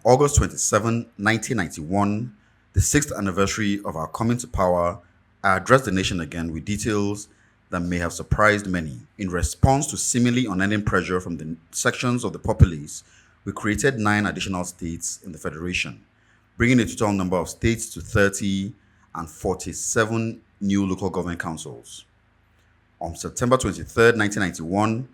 August 27, 1991, the sixth anniversary of our coming to power, I addressed the nation again with details that may have surprised many. In response to seemingly unending pressure from the sections of the populace, we created 9 additional states in the Federation, bringing the total number of states to 30 and 47 new local government councils. On September 23rd, 1991,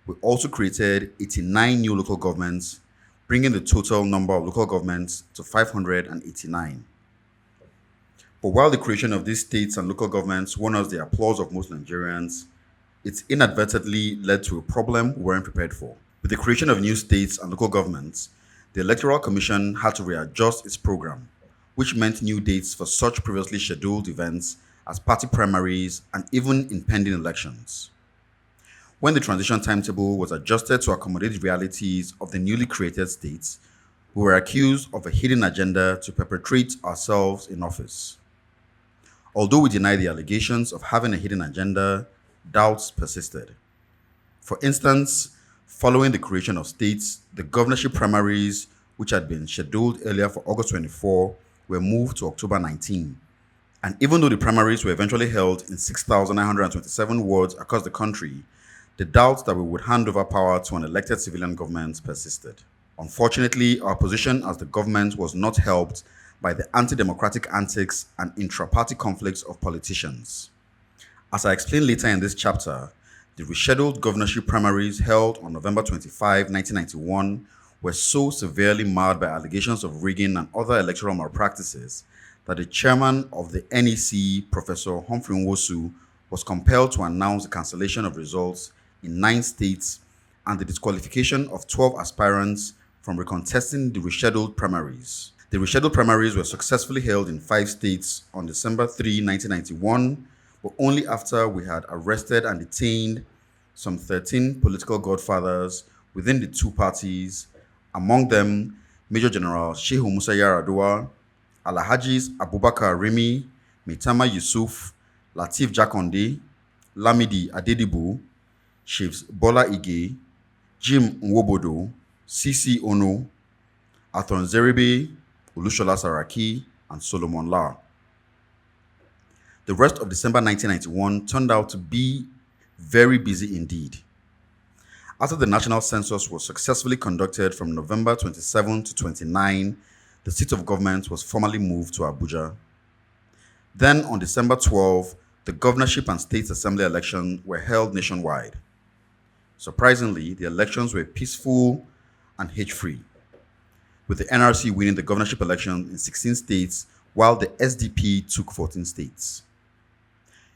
we also created 89 new local governments, bringing the total number of local governments to 589. But while the creation of these states and local governments won us the applause of most Nigerians, it inadvertently led to a problem we weren't prepared for. With the creation of new states and local governments, the Electoral Commission had to readjust its program, which meant new dates for such previously scheduled events as party primaries and even impending elections. When the transition timetable was adjusted to accommodate the realities of the newly created states, we were accused of a hidden agenda to perpetrate ourselves in office. Although we denied the allegations of having a hidden agenda, doubts persisted. For instance, following the creation of states, the governorship primaries, which had been scheduled earlier for August 24, were moved to October 19. And even though the primaries were eventually held in 6,927 wards across the country, the doubt that we would hand over power to an elected civilian government persisted. Unfortunately, our position as the government was not helped by the anti-democratic antics and intra-party conflicts of politicians. As I explain later in this chapter, the rescheduled governorship primaries held on November 25, 1991 were so severely marred by allegations of rigging and other electoral malpractices that the chairman of the NEC, Professor Humphrey Nwosu, was compelled to announce the cancellation of results in 9 states and the disqualification of 12 aspirants from recontesting the rescheduled primaries. The rescheduled primaries were successfully held in 5 states on December 3, 1991, but only after we had arrested and detained some 13 political godfathers within the 2 parties, among them Major General Shehu Musa Yar'Adua, Alhajis Abubakar Rimi, Maitama Yusuf, Lateef Jakonde, Lamidi Adedibu, Chiefs Bola Ige, Jim Nwobodo, CC Ono, Athon Zeribe, Olushola Saraki, and Solomon La. The rest of December 1991 turned out to be very busy indeed. After the national census was successfully conducted from November 27 to 29, the seat of government was formally moved to Abuja. Then on December 12, the governorship and state assembly elections were held nationwide. Surprisingly, the elections were peaceful and hitch-free, with the NRC winning the governorship election in 16 states while the SDP took 14 states.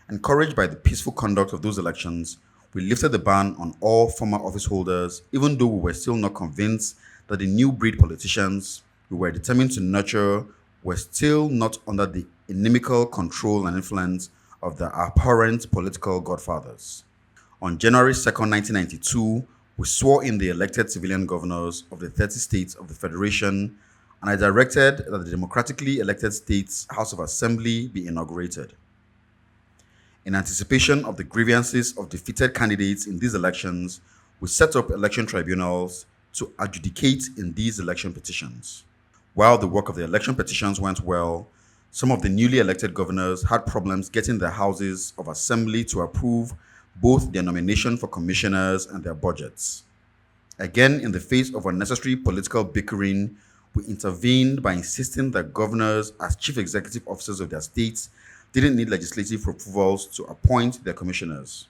Encouraged by the peaceful conduct of those elections, we lifted the ban on all former office holders, even though we were still not convinced that the new breed politicians we were determined to nurture were still not under the inimical control and influence of the abhorrent political godfathers. On January 2nd, 1992, we swore in the elected civilian governors of the 30 states of the Federation, and I directed that the democratically elected states' House of Assembly be inaugurated. In anticipation of the grievances of defeated candidates in these elections, we set up election tribunals to adjudicate in these election petitions. While the work of the election petitions went well, some of the newly elected governors had problems getting their houses of assembly to approve both their nomination for commissioners and their budgets. Again, in the face of unnecessary political bickering, we intervened by insisting that governors, as chief executive officers of their states, didn't need legislative approvals to appoint their commissioners.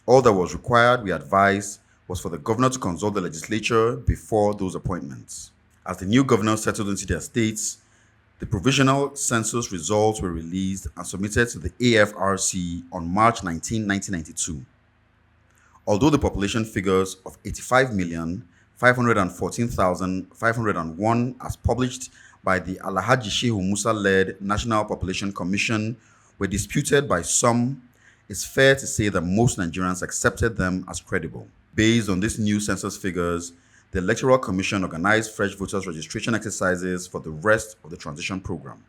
All that was required, we advised, was for the governor to consult the legislature before those appointments. As the new governors settled into their states, the provisional census results were released and submitted to the AFRC on March 19, 1992. Although the population figures of 85,514,501 as published by the Alhaji Shehu Musa-led National Population Commission were disputed by some, it's fair to say that most Nigerians accepted them as credible. Based on these new census figures, the Electoral Commission organized fresh voters registration exercises for the rest of the transition program.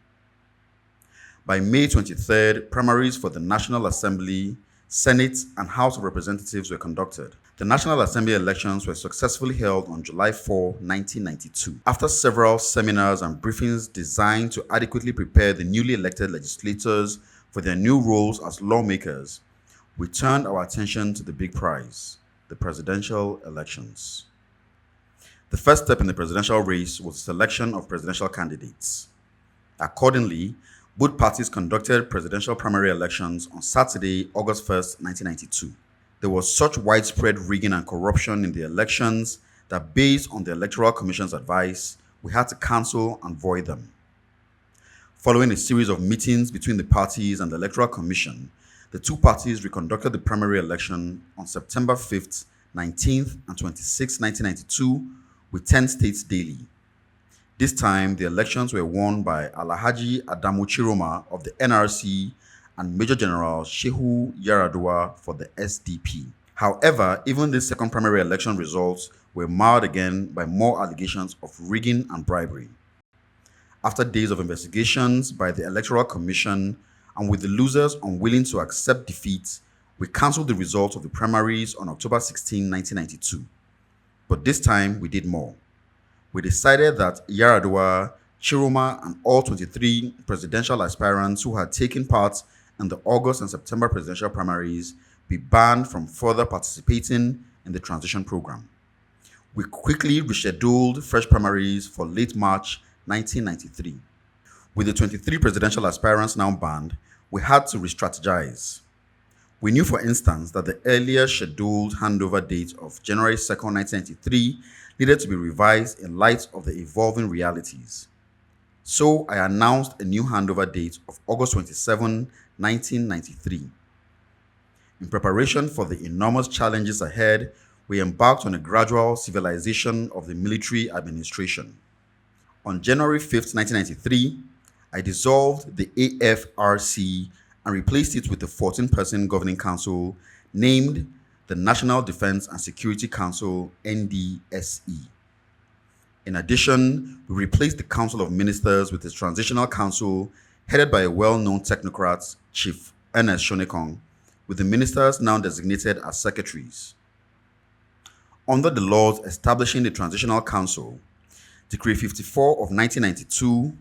By May 23rd, primaries for the National Assembly, Senate, and House of Representatives were conducted. The National Assembly elections were successfully held on July 4, 1992. After several seminars and briefings designed to adequately prepare the newly elected legislators for their new roles as lawmakers, we turned our attention to the big prize, the presidential elections. The first step in the presidential race was the selection of presidential candidates. Accordingly, both parties conducted presidential primary elections on Saturday, August 1st, 1992. There was such widespread rigging and corruption in the elections that, based on the Electoral Commission's advice, we had to cancel and void them. Following a series of meetings between the parties and the Electoral Commission, the two parties reconducted the primary election on September 5th, 19th, and 26th, 1992, with 10 states daily. This time, the elections were won by Alhaji Adamu Chiroma of the NRC and Major General Shehu Yaradua for the SDP. However, even these second primary election results were marred again by more allegations of rigging and bribery. After days of investigations by the Electoral Commission and with the losers unwilling to accept defeat, we cancelled the results of the primaries on October 16, 1992. But this time, we did more. We decided that Yaradua, Chiroma, and all 23 presidential aspirants who had taken part in the August and September presidential primaries be banned from further participating in the transition program. We quickly rescheduled fresh primaries for late March 1993. With the 23 presidential aspirants now banned, we had to re-strategize. We knew, for instance, that the earlier scheduled handover date of January 2nd, 1993 needed to be revised in light of the evolving realities. So I announced a new handover date of August 27, 1993. In preparation for the enormous challenges ahead, we embarked on a gradual civilization of the military administration. On January 5th, 1993, I dissolved the AFRC and replaced it with the 14-person governing council named the National Defense and Security Council, NDSE. In addition, we replaced the Council of Ministers with a transitional council headed by a well-known technocrat, Chief Ernest Shonekong, with the ministers now designated as secretaries. Under the laws establishing the Transitional Council, Decree 54 of 1992,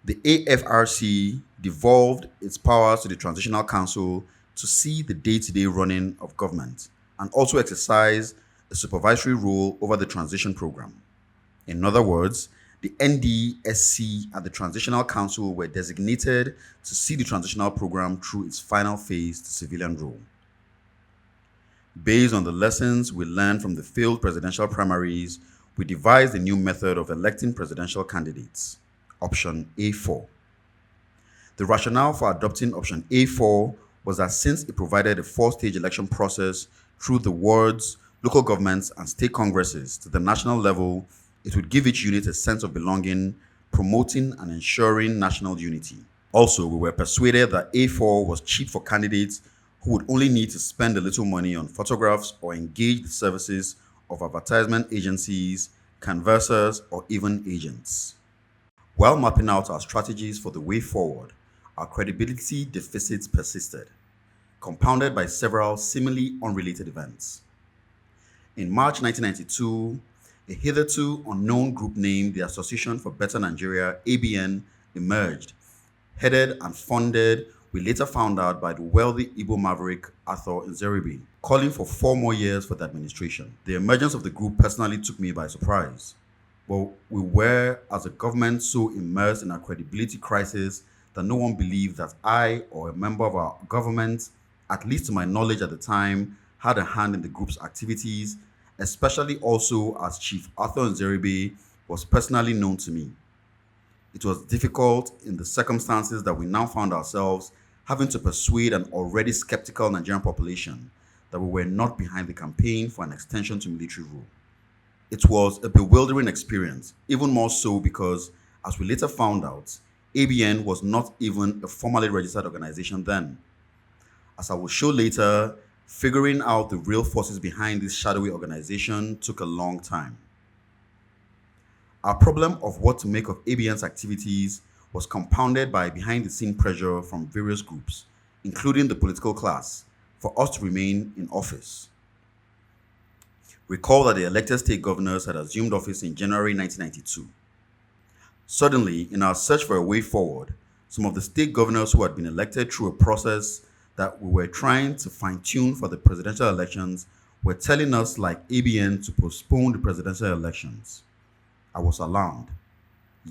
the AFRC devolved its powers to the Transitional Council to see the day-to-day running of government and also exercise a supervisory role over the transition program. In other words, the NDSC and the Transitional Council were designated to see the transitional program through its final phase to civilian rule. Based on the lessons we learned from the failed presidential primaries, we devised a new method of electing presidential candidates, option A4. The rationale for adopting option A4 was that since it provided a four-stage election process through the wards, local governments, and state congresses to the national level, it would give each unit a sense of belonging, promoting and ensuring national unity. Also, we were persuaded that A4 was cheap for candidates who would only need to spend a little money on photographs or engage the services of advertisement agencies, canvassers, or even agents. While mapping out our strategies for the way forward, our credibility deficits persisted, compounded by several seemingly unrelated events. In March 1992, a hitherto unknown group named the Association for Better Nigeria, ABN, emerged, headed and funded, we later found out, by the wealthy Igbo maverick Arthur Nzeribe, calling for 4 more years for the administration. The emergence of the group personally took me by surprise. But we were, as a government, so immersed in our credibility crisis that no one believed that I or a member of our government, at least to my knowledge at the time, had a hand in the group's activities, especially also as Chief Arthur Nzeribe was personally known to me. It was difficult in the circumstances that we now found ourselves having to persuade an already skeptical Nigerian population that we were not behind the campaign for an extension to military rule. It was a bewildering experience, even more so because, as we later found out, ABN was not even a formally registered organization then. As I will show later, figuring out the real forces behind this shadowy organization took a long time. Our problem of what to make of ABN's activities was compounded by behind-the-scene pressure from various groups, including the political class, for us to remain in office. Recall that the elected state governors had assumed office in January 1992. Suddenly, in our search for a way forward, some of the state governors who had been elected through a process that we were trying to fine tune for the presidential elections were telling us, like ABN, to postpone the presidential elections. I was alarmed.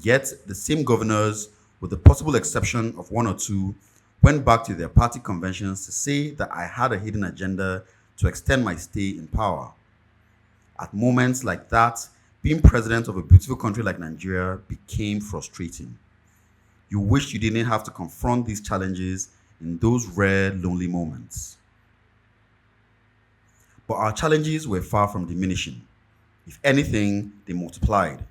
Yet, the same governors, with the possible exception of one or two, went back to their party conventions to say that I had a hidden agenda to extend my stay in power. At moments like that, being president of a beautiful country like Nigeria became frustrating. You wish you didn't have to confront these challenges in those rare, lonely moments. But our challenges were far from diminishing. If anything, they multiplied.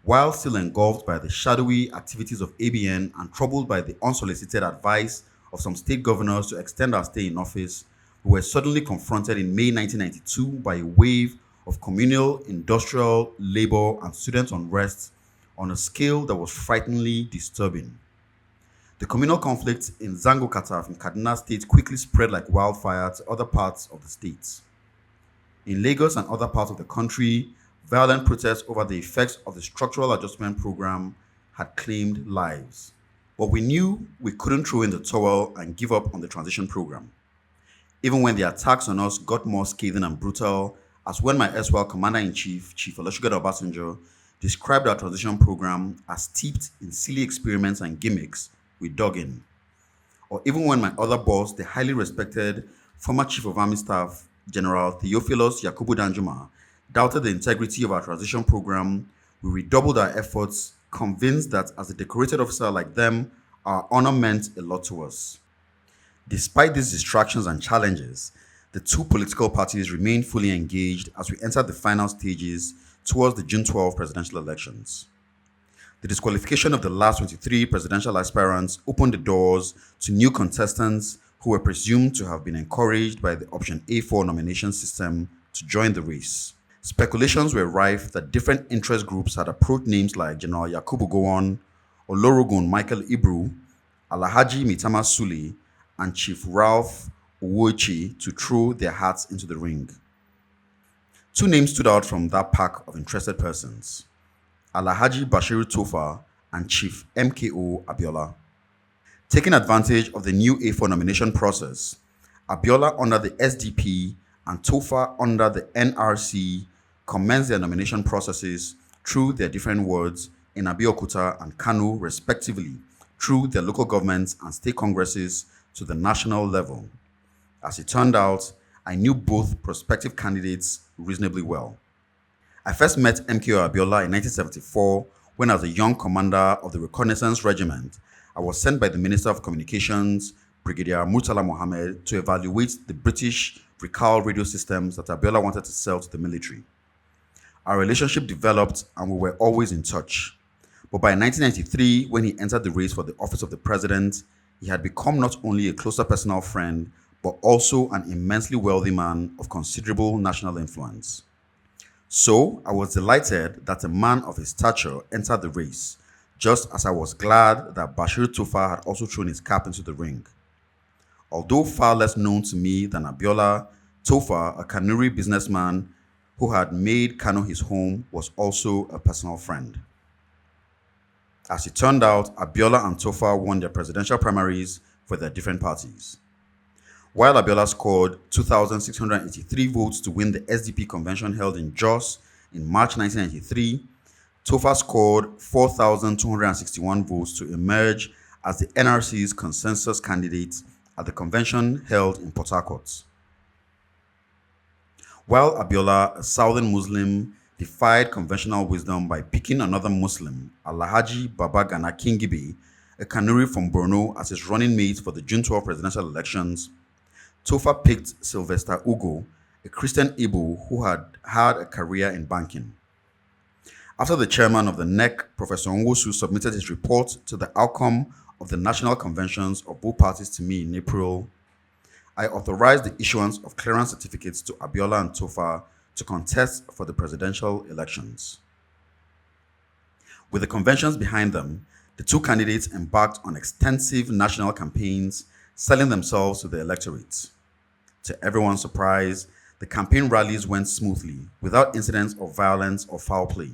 While still engulfed by the shadowy activities of ABN and troubled by the unsolicited advice of some state governors to extend our stay in office, we were suddenly confronted in May 1992 by a wave of communal, industrial, labor, and student unrest on a scale that was frighteningly disturbing. The communal conflict in Zango Kataf in Kaduna State quickly spread like wildfire to other parts of the state. In Lagos and other parts of the country, violent protests over the effects of the structural adjustment program had claimed lives. But we knew we couldn't throw in the towel and give up on the transition program, even when the attacks on us got more scathing and brutal, as when my erstwhile Commander-in-Chief, Chief Olusegun Obasanjo, described our transition program as steeped in silly experiments and gimmicks we dug in. Or even when my other boss, the highly respected former Chief of Army Staff, General Theophilus Yakubu Danjuma, doubted the integrity of our transition program, we redoubled our efforts, convinced that as a decorated officer like them, our honor meant a lot to us. Despite these distractions and challenges, the two political parties remained fully engaged as we entered the final stages towards the June 12 presidential elections. The disqualification of the last 23 presidential aspirants opened the doors to new contestants who were presumed to have been encouraged by the Option A4 nomination system to join the race. Speculations were rife that different interest groups had approached names like General Yakubu Gowon, Olorogun Michael Ibru, Alhaji Mitama Sule, and Chief Ralph Uwochi to throw their hats into the ring. Two names stood out from that pack of interested persons: Alhaji Bashiru Tofa and Chief MKO Abiola. Taking advantage of the new A4 nomination process, Abiola under the SDP and Tofa under the NRC commenced their nomination processes through their different wards in Abeokuta and Kano respectively, through their local governments and state congresses to the national level. As it turned out, I knew both prospective candidates reasonably well. I first met MKO Abiola in 1974 when, as a young commander of the Reconnaissance Regiment, I was sent by the Minister of Communications, Brigadier Murtala Mohammed, to evaluate the British Recall radio systems that Abiola wanted to sell to the military. Our relationship developed and we were always in touch. But by 1993, when he entered the race for the office of the president, he had become not only a closer personal friend, but also an immensely wealthy man of considerable national influence. So I was delighted that a man of his stature entered the race, just as I was glad that Bashir Tofa had also thrown his cap into the ring. Although far less known to me than Abiola, Tofa, a Kanuri businessman who had made Kano his home, was also a personal friend. As it turned out, Abiola and Tofa won their presidential primaries for their different parties. While Abiola scored 2,683 votes to win the SDP convention held in Jos in March 1993, Tofa scored 4,261 votes to emerge as the NRC's consensus candidate at the convention held in Port Harcourt. While Abiola, a Southern Muslim, defied conventional wisdom by picking another Muslim, Alhaji Baba Gana Kingibe, a Kanuri from Borno, as his running mate for the June 12 presidential elections, Tofa picked Sylvester Ugo, a Christian Igbo who had had a career in banking. After the chairman of the NEC, Professor Nwosu, submitted his report to the outcome of the national conventions of both parties to me in April, I authorized the issuance of clearance certificates to Abiola and Tofa to contest for the presidential elections. With the conventions behind them, the two candidates embarked on extensive national campaigns, selling themselves to the electorate. To everyone's surprise, The campaign rallies went smoothly, without incidents of violence or foul play.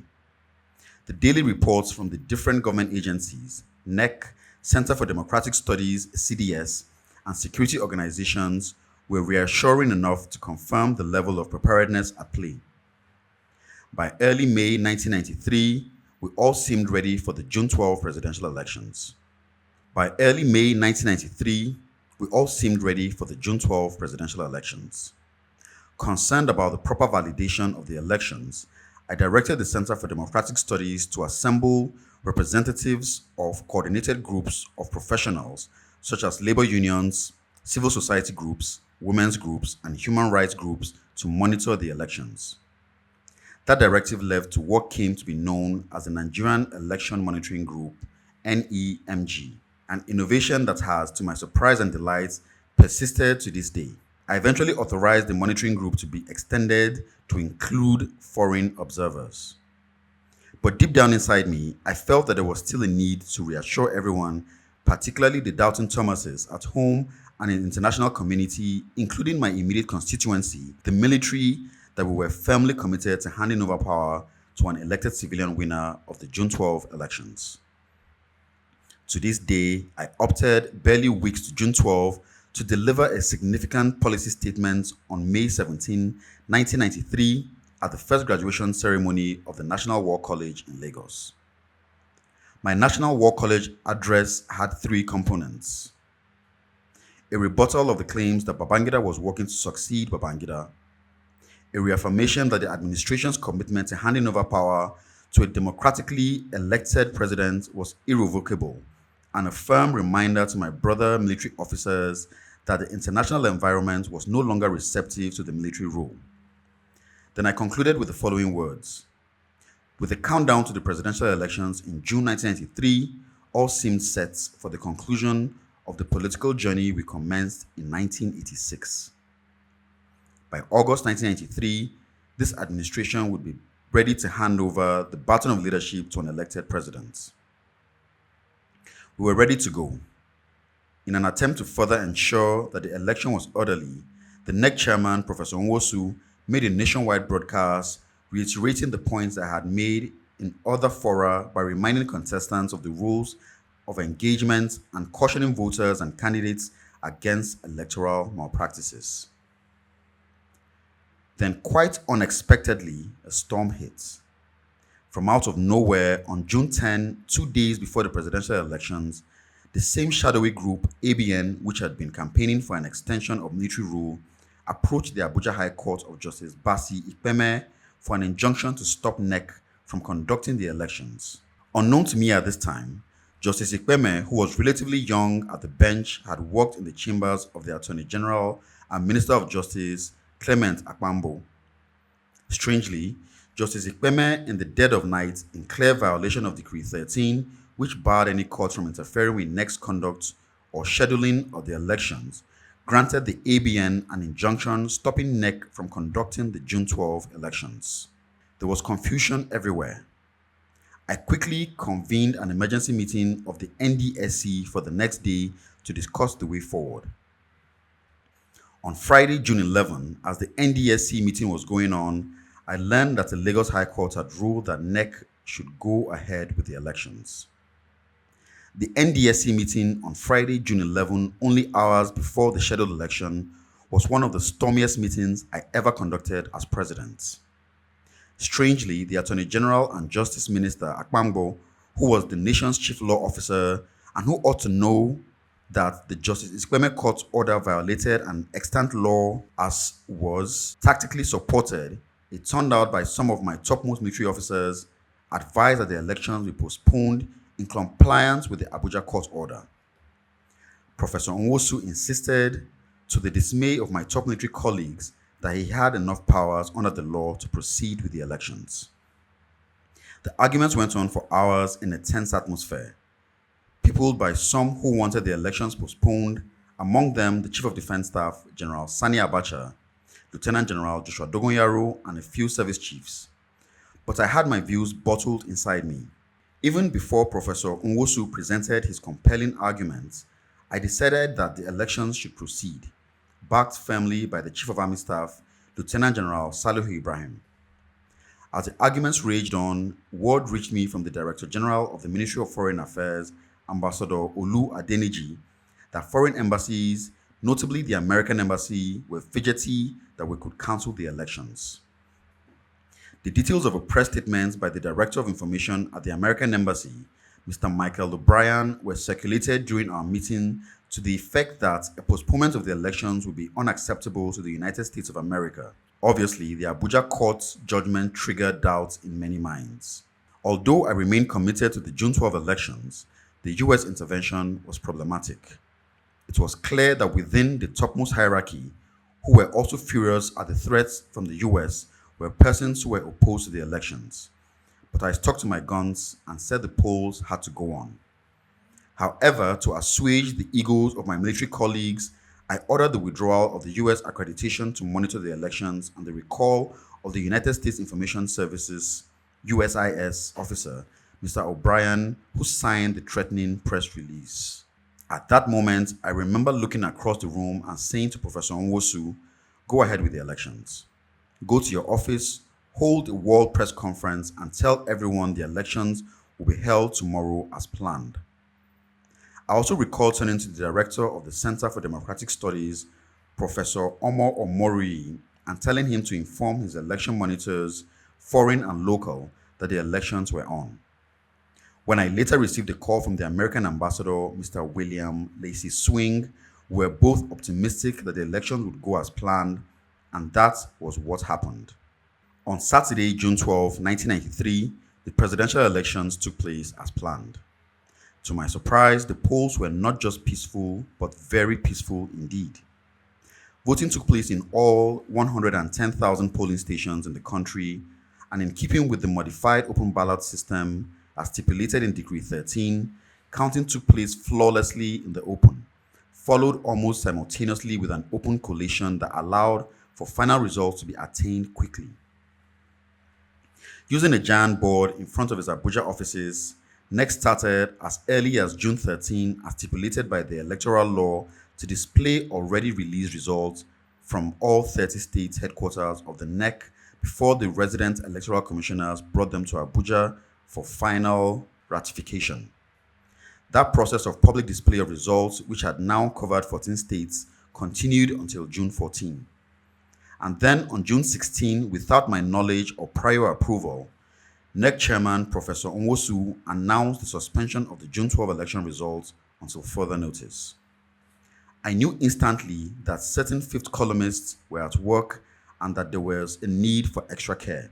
The daily reports from the different government agencies, NEC, Center for Democratic Studies, CDS, and security organizations were reassuring enough to confirm the level of preparedness at play. By early May 1993, we all seemed ready for the June 12 presidential elections. By early May 1993, we all seemed ready for the June 12 presidential elections. Concerned about the proper validation of the elections, I directed the Center for Democratic Studies to assemble representatives of coordinated groups of professionals such as labor unions, civil society groups, women's groups, and human rights groups to monitor the elections. That directive led to what came to be known as the Nigerian Election Monitoring Group, NEMG, an innovation that has, to my surprise and delight, persisted to this day. I eventually authorized the monitoring group to be extended to include foreign observers. But deep down inside me, I felt that there was still a need to reassure everyone, particularly the doubting Thomases at home and in the international community, including my immediate constituency, the military, that we were firmly committed to handing over power to an elected civilian winner of the June 12 elections. To this day, I opted barely weeks to June 12 to deliver a significant policy statement on May 17, 1993, at the first graduation ceremony of the National War College in Lagos. My National War College address had three components: a rebuttal of the claims that Babangida was working to succeed Babangida, a reaffirmation that the administration's commitment to handing over power to a democratically elected president was irrevocable, and a firm reminder to my brother military officers that the international environment was no longer receptive to the military rule. Then I concluded with the following words: with the countdown to the presidential elections in June 1993, all seemed set for the conclusion of the political journey we commenced in 1986. By August 1993, this administration would be ready to hand over the baton of leadership to an elected president. We were ready to go. In an attempt to further ensure that the election was orderly, the NEC chairman, Professor Nwosu, made a nationwide broadcast reiterating the points I had made in other fora by reminding contestants of the rules of engagement and cautioning voters and candidates against electoral malpractices. Then, quite unexpectedly, a storm hit. From out of nowhere, on June 10, 2 days before the presidential elections, the same shadowy group, ABN, which had been campaigning for an extension of military rule, approached the Abuja High Court of Justice Basi Ikpeme for an injunction to stop NEC from conducting the elections. Unknown to me at this time, Justice Ikpeme, who was relatively young at the bench, had worked in the chambers of the Attorney General and Minister of Justice, Clement Akpambo. Strangely, Justice Ikpeme, in the dead of night, in clear violation of Decree 13, which barred any court from interfering with NEC's conduct or scheduling of the elections, granted the ABN an injunction stopping NEC from conducting the June 12 elections. There was confusion everywhere. I quickly convened an emergency meeting of the NDSC for the next day to discuss the way forward. On Friday, June 11, as the NDSC meeting was going on, I learned that the Lagos High Court had ruled that NEC should go ahead with the elections. The NDSC meeting on Friday, June 11, only hours before the scheduled election, was one of the stormiest meetings I ever conducted as president. Strangely, the Attorney General and Justice Minister Akpambo, who was the nation's chief law officer and who ought to know that the Justice Ikpeme Court order violated an extant law as was tactically supported, it turned out by some of my topmost military officers, advised that the elections be postponed in compliance with the Abuja court order. Professor Nwosu insisted, to the dismay of my top military colleagues, that he had enough powers under the law to proceed with the elections. The arguments went on for hours in a tense atmosphere, peopled by some who wanted the elections postponed, among them the Chief of Defense Staff, General Sani Abacha, Lieutenant General Joshua Dogonyaro, and a few service chiefs. But I had my views bottled inside me. Even before Professor Nwosu presented his compelling arguments, I decided that the elections should proceed, backed firmly by the Chief of Army Staff, Lieutenant General Salihu Ibrahim. As the arguments raged on, word reached me from the Director General of the Ministry of Foreign Affairs, Ambassador Olu Adeniji, that foreign embassies, notably the American embassy, were fidgety that we could cancel the elections. The details of a press statement by the Director of Information at the American Embassy, Mr. Michael O'Brien, were circulated during our meeting to the effect that a postponement of the elections would be unacceptable to the United States of America. Obviously, the Abuja court's judgment triggered doubts in many minds. Although I remain committed to the June 12 elections, the US intervention was problematic. It was clear that within the topmost hierarchy, who were also furious at the threats from the US, were persons who were opposed to the elections. But I stuck to my guns and said the polls had to go on. However, to assuage the egos of my military colleagues, I ordered the withdrawal of the US accreditation to monitor the elections and the recall of the United States Information Services USIS officer, Mr. O'Brien, who signed the threatening press release. At that moment, I remember looking across the room and saying to Professor Nwosu, "Go ahead with the elections. Go to your office, hold a world press conference, and tell everyone the elections will be held tomorrow as planned." I also recall turning to the director of the Center for Democratic Studies, Professor Omo Omori, and telling him to inform his election monitors, foreign and local, that the elections were on. When I later received a call from the American ambassador, Mr. William Lacey Swing, we were both optimistic that the elections would go as planned, and that was what happened. On Saturday, June 12, 1993, the presidential elections took place as planned. To my surprise, the polls were not just peaceful, but very peaceful indeed. Voting took place in all 110,000 polling stations in the country, and in keeping with the modified open ballot system as stipulated in Decree 13, counting took place flawlessly in the open, followed almost simultaneously with an open collation that allowed for final results to be attained quickly. Using a giant board in front of his Abuja offices, NEC started as early as June 13, as stipulated by the electoral law, to display already released results from all 30 states headquarters of the NEC before the resident electoral commissioners brought them to Abuja for final ratification. That process of public display of results, which had now covered 14 states, continued until June 14. And then on June 16, without my knowledge or prior approval, NEC Chairman Professor Nwosu announced the suspension of the June 12 election results until further notice. I knew instantly that certain fifth columnists were at work and that there was a need for extra care.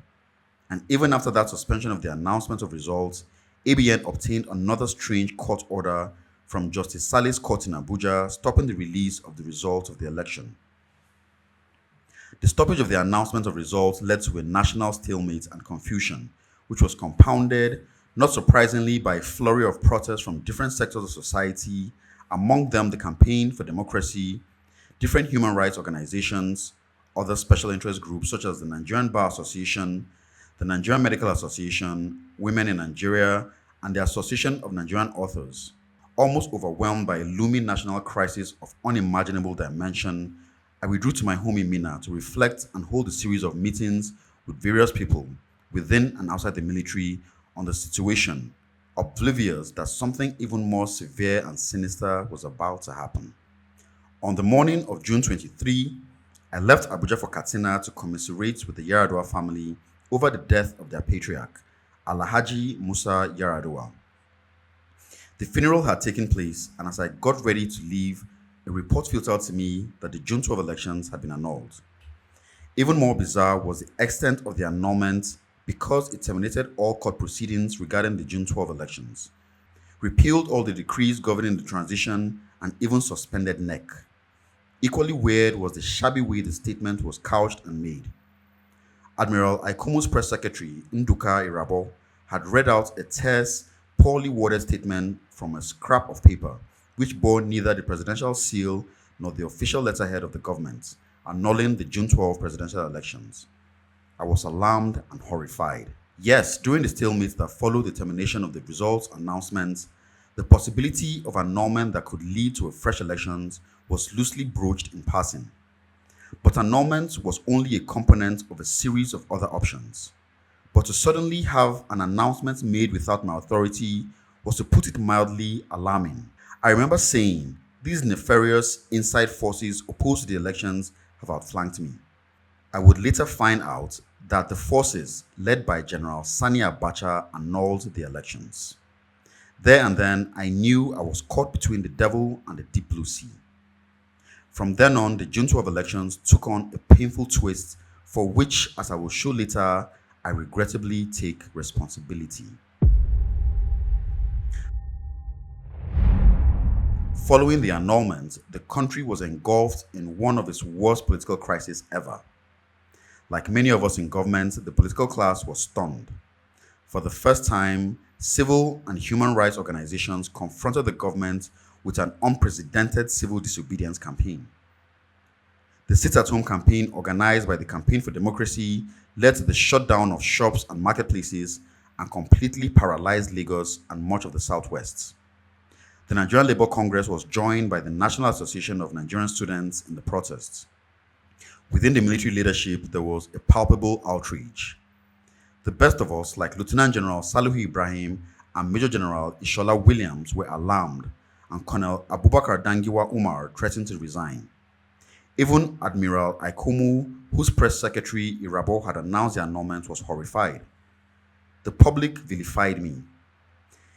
And even after that suspension of the announcement of results, ABN obtained another strange court order from Justice Saleh's court in Abuja, stopping the release of the results of the election. The stoppage of the announcement of results led to a national stalemate and confusion, which was compounded, not surprisingly, by a flurry of protests from different sectors of society, among them the Campaign for Democracy, different human rights organizations, other special interest groups such as the Nigerian Bar Association, the Nigerian Medical Association, Women in Nigeria, and the Association of Nigerian Authors, almost overwhelmed by a looming national crisis of unimaginable dimension. I withdrew to my home in Minna to reflect and hold a series of meetings with various people within and outside the military on the situation, oblivious that something even more severe and sinister was about to happen. On the morning of June 23, I left Abuja for Katsina to commiserate with the Yaradua family over the death of their patriarch, Alhaji Musa Yaradua. The funeral had taken place, and as I got ready to leave, a report filtered to me that the June 12 elections had been annulled. Even more bizarre was the extent of the annulment, because it terminated all court proceedings regarding the June 12 elections, repealed all the decrees governing the transition, and even suspended NEC. Equally weird was the shabby way the statement was couched and made. Admiral Aikomu's press secretary, Nduka Irabo, had read out a terse, poorly worded statement from a scrap of paper, which bore neither the presidential seal nor the official letterhead of the government, annulling the June 12 presidential elections. I was alarmed and horrified. Yes, during the stalemate that followed the termination of the results announcements, the possibility of annulment that could lead to a fresh elections was loosely broached in passing. But annulment was only a component of a series of other options. But to suddenly have an announcement made without my authority was, to put it mildly, alarming. I remember saying, these nefarious inside forces opposed to the elections have outflanked me. I would later find out that the forces led by General Sani Abacha annulled the elections. There and then, I knew I was caught between the devil and the deep blue sea. From then on, the June 12 elections took on a painful twist for which, as I will show later, I regrettably take responsibility. Following the annulment, the country was engulfed in one of its worst political crises ever. Like many of us in government, the political class was stunned. For the first time, civil and human rights organizations confronted the government with an unprecedented civil disobedience campaign. The sit-at-home campaign, organized by the Campaign for Democracy, led to the shutdown of shops and marketplaces and completely paralyzed Lagos and much of the Southwest. The Nigerian Labour Congress was joined by the National Association of Nigerian Students in the protests. Within the military leadership, there was a palpable outrage. The best of us, like Lieutenant General Salihu Ibrahim and Major General Ishola Williams, were alarmed, and Colonel Abubakar Dangiwa Umar threatened to resign. Even Admiral Aikomu, whose press secretary Irabo had announced the annulment, was horrified. The public vilified me.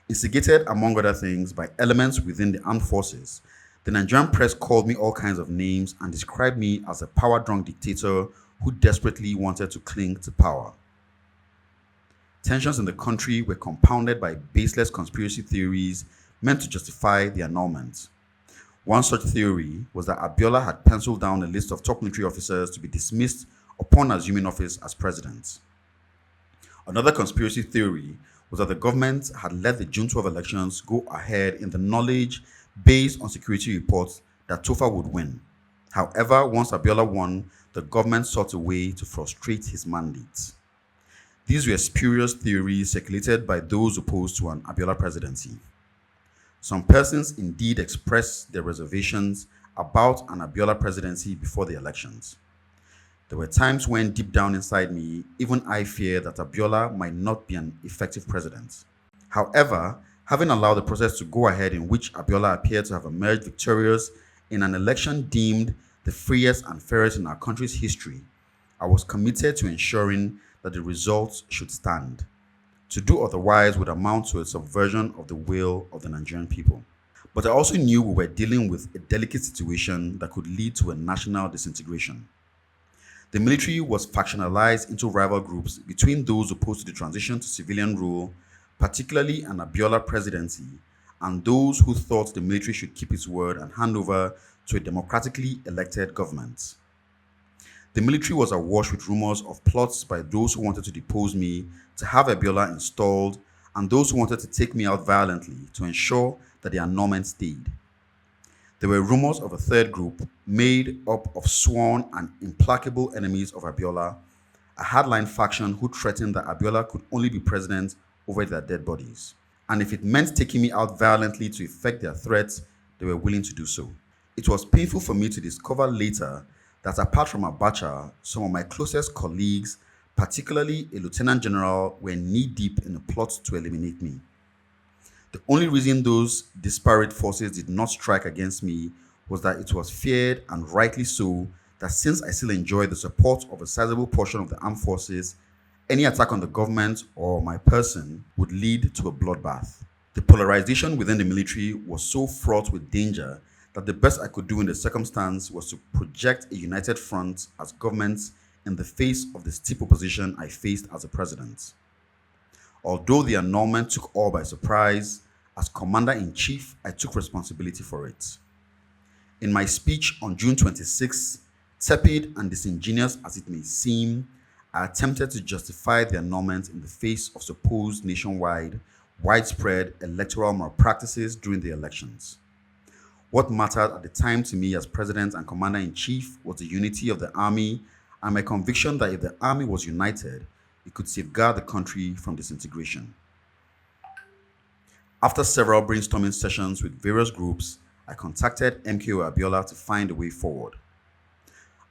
Instigated, among other things, by elements within the armed forces, the Nigerian press called me all kinds of names and described me as a power-drunk dictator who desperately wanted to cling to power. Tensions in the country were compounded by baseless conspiracy theories meant to justify the annulment. One such theory was that Abiola had penciled down a list of top military officers to be dismissed upon assuming office as president. Another conspiracy theory was that the government had let the June 12 elections go ahead in the knowledge, based on security reports, that Tofa would win. However, once Abiola won, the government sought a way to frustrate his mandate. These were spurious theories circulated by those opposed to an Abiola presidency. Some persons indeed expressed their reservations about an Abiola presidency before the elections. There were times when, deep down inside me, even I feared that Abiola might not be an effective president. However, having allowed the process to go ahead in which Abiola appeared to have emerged victorious in an election deemed the freest and fairest in our country's history, I was committed to ensuring that the results should stand. To do otherwise would amount to a subversion of the will of the Nigerian people. But I also knew we were dealing with a delicate situation that could lead to a national disintegration. The military was factionalized into rival groups between those opposed to the transition to civilian rule, particularly an Abiola presidency, and those who thought the military should keep its word and hand over to a democratically elected government. The military was awash with rumors of plots by those who wanted to depose me, to have Abiola installed, and those who wanted to take me out violently to ensure that the annulment stayed. There were rumors of a third group made up of sworn and implacable enemies of Abiola, a hardline faction who threatened that Abiola could only be president over their dead bodies. And if it meant taking me out violently to effect their threats, they were willing to do so. It was painful for me to discover later that apart from Abacha, some of my closest colleagues, particularly a lieutenant general, were knee-deep in a plot to eliminate me. The only reason those disparate forces did not strike against me was that it was feared, and rightly so, that since I still enjoyed the support of a sizable portion of the armed forces, any attack on the government or my person would lead to a bloodbath. The polarization within the military was so fraught with danger that the best I could do in the circumstance was to project a united front as government in the face of the steep opposition I faced as a president. Although the annulment took all by surprise, as Commander-in-Chief, I took responsibility for it. In my speech on June 26, tepid and disingenuous as it may seem, I attempted to justify the annulment in the face of supposed nationwide, widespread electoral malpractices during the elections. What mattered at the time to me as President and Commander-in-Chief was the unity of the Army and my conviction that if the Army was united, it could safeguard the country from disintegration. After several brainstorming sessions with various groups, I contacted MKO Abiola to find a way forward.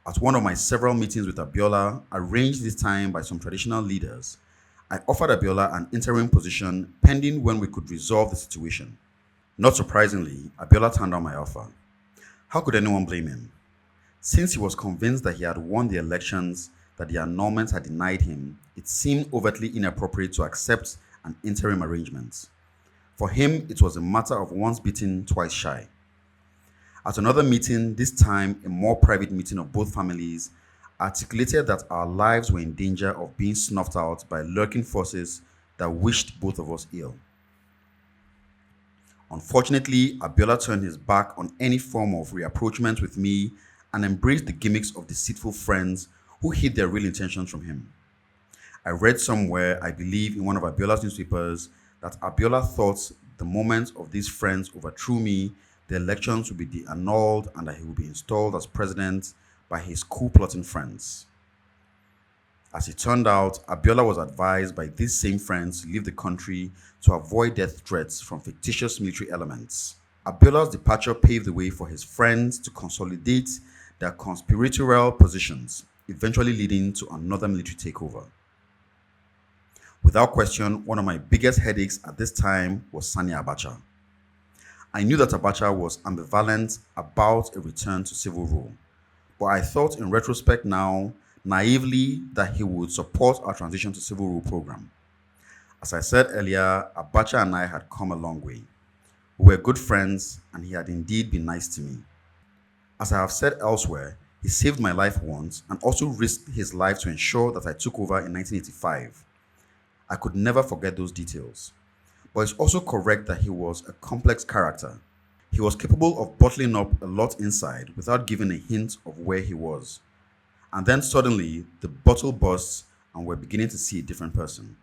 At one of my several meetings with Abiola, arranged this time by some traditional leaders, I offered Abiola an interim position pending when we could resolve the situation. Not surprisingly, Abiola turned down my offer. How could anyone blame him? Since he was convinced that he had won the elections that the annulment had denied him, it seemed overtly inappropriate to accept an interim arrangement. For him, it was a matter of once bitten, twice shy. At another meeting, this time a more private meeting of both families, articulated that our lives were in danger of being snuffed out by lurking forces that wished both of us ill. Unfortunately, Abiola turned his back on any form of reapproachment with me and embraced the gimmicks of deceitful friends who hid their real intentions from him. I read somewhere, I believe in one of Abiola's newspapers, that Abiola thought the moment of these friends overthrew me, the elections would be annulled and that he would be installed as president by his coup-plotting friends. As it turned out, Abiola was advised by these same friends to leave the country to avoid death threats from fictitious military elements. Abiola's departure paved the way for his friends to consolidate their conspiratorial positions, eventually leading to another military takeover. Without question, one of my biggest headaches at this time was Sani Abacha. I knew that Abacha was ambivalent about a return to civil rule, but I thought in retrospect now, naively, that he would support our transition to civil rule program. As I said earlier, Abacha and I had come a long way. We were good friends, and he had indeed been nice to me. As I have said elsewhere, he saved my life once and also risked his life to ensure that I took over in 1985. I could never forget those details. But it's also correct that he was a complex character. He was capable of bottling up a lot inside without giving a hint of where he was. And then suddenly, the bottle bursts and we're beginning to see a different person.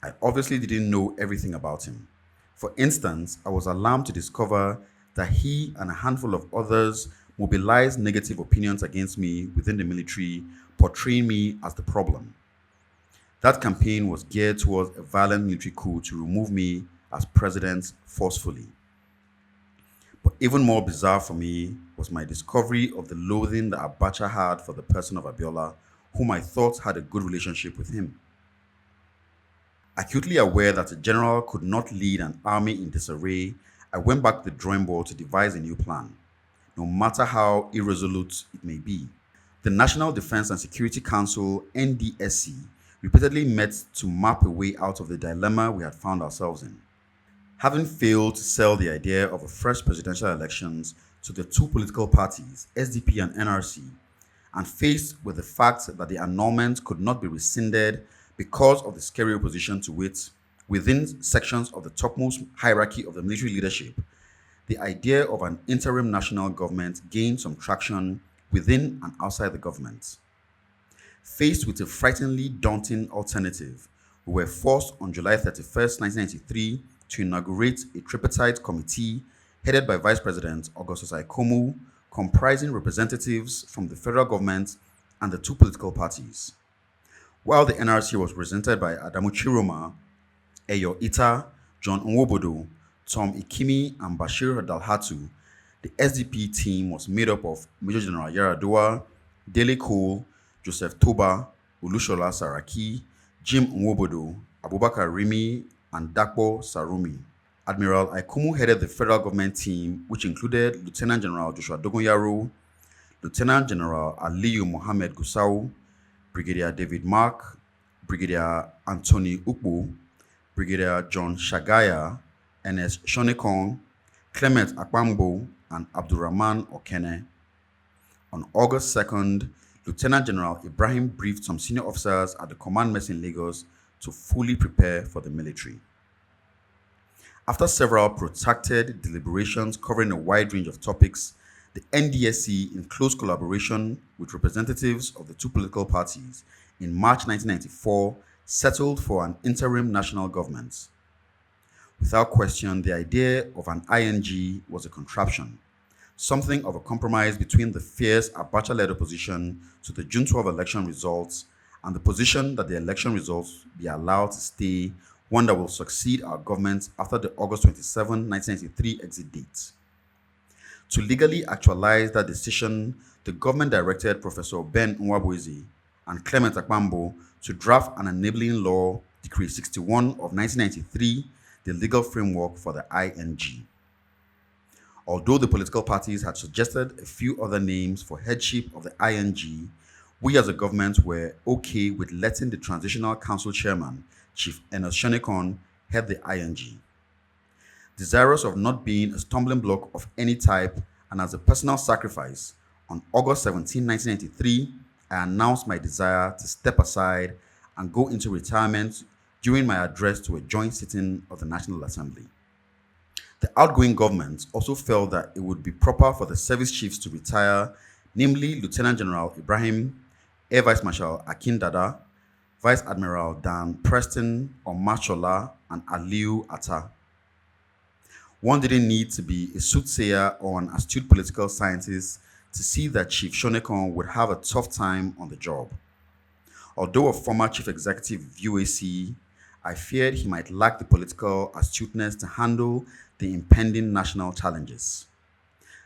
I obviously didn't know everything about him. For instance, I was alarmed to discover that he and a handful of others mobilized negative opinions against me within the military, portraying me as the problem. That campaign was geared towards a violent military coup to remove me as president forcefully. But even more bizarre for me was my discovery of the loathing that Abacha had for the person of Abiola, whom I thought had a good relationship with him. Acutely aware that a general could not lead an army in disarray, I went back to the drawing board to devise a new plan, no matter how irresolute it may be. The National Defense and Security Council, NDSC, repeatedly met to map a way out of the dilemma we had found ourselves in. Having failed to sell the idea of a fresh presidential elections to the two political parties, SDP and NRC, and faced with the fact that the annulment could not be rescinded because of the scary opposition to it within sections of the topmost hierarchy of the military leadership, the idea of an interim national government gained some traction within and outside the government. Faced with a frighteningly daunting alternative, we were forced on July 31st, 1993, to inaugurate a tripartite committee headed by Vice President Augustus Aikomu, comprising representatives from the federal government and the two political parties. While the NRC was represented by Adamu Chiroma, Eyo Ita, John Nwobodo, Tom Ikimi, and Bashir Dalhatu, the SDP team was made up of Major General Yaradua, Dele Cole, Joseph Toba, Ulushola Saraki, Jim Nwobodo, Abubakar Rimi, and Dakpo Sarumi. Admiral Aikomu headed the federal government team, which included Lieutenant General Joshua Dogonyaro, Lieutenant General Aliyu Mohammed Gusau, Brigadier David Mark, Brigadier Anthony Ukbo, Brigadier John Shagaya, Ernest Shonekong, Clement Akpambo, and Abdurrahman Okene. On August 2nd, Lieutenant General Ibrahim briefed some senior officers at the command mess in Lagos to fully prepare for the military. After several protracted deliberations covering a wide range of topics, the NDSC, in close collaboration with representatives of the two political parties, in March 1994, settled for an interim national government. Without question, the idea of an ING was a contraption, something of a compromise between the fierce Abacha-led opposition to the June 12 election results and the position that the election results be allowed to stay, one that will succeed our government after the August 27, 1993 exit date. To legally actualize that decision, the government directed Professor Ben Nwabuezi and Clement Akpambo to draft an enabling law, Decree 61 of 1993, the legal framework for the ING. Although the political parties had suggested a few other names for headship of the ING, we as a government were okay with letting the Transitional Council Chairman, Chief Enos Shonekon, head the ING. Desirous of not being a stumbling block of any type and as a personal sacrifice, on August 17, 1993, I announced my desire to step aside and go into retirement during my address to a joint sitting of the National Assembly. The outgoing government also felt that it would be proper for the service chiefs to retire, namely Lieutenant General Ibrahim, Air Vice Marshal Akin Dada, Vice Admiral Dan Preston Omachola, and Aliu Atta. One didn't need to be a soothsayer or an astute political scientist to see that Chief Shonekon would have a tough time on the job. Although a former chief executive of UAC, I feared he might lack the political astuteness to handle the impending national challenges.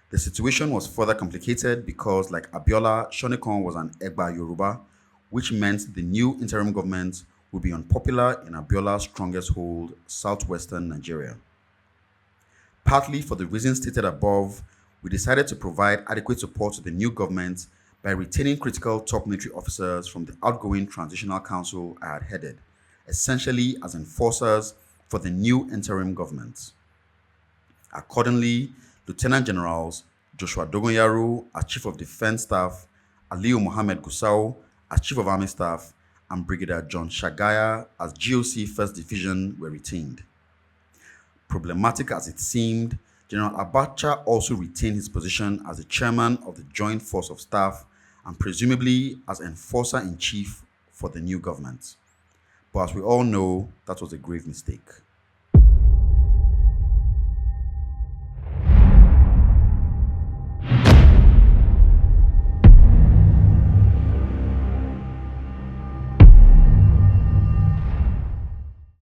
The situation was further complicated because, like Abiola, Shonekon was an Egba Yoruba, which meant the new interim government would be unpopular in Abiola's strongest hold, southwestern Nigeria. Partly for the reasons stated above, we decided to provide adequate support to the new government by retaining critical top military officers from the outgoing Transitional Council I had headed, essentially as enforcers for the new interim government. Accordingly, Lieutenant Generals Joshua Dogonyaru as Chief of Defense Staff, Aliyu Mohammed Gusau as Chief of Army Staff, and Brigadier John Shagaya as GOC 1st Division were retained. Problematic as it seemed, General Abacha also retained his position as the chairman of the Joint Force of Staff and presumably as enforcer-in-chief for the new government. But as we all know, that was a grave mistake.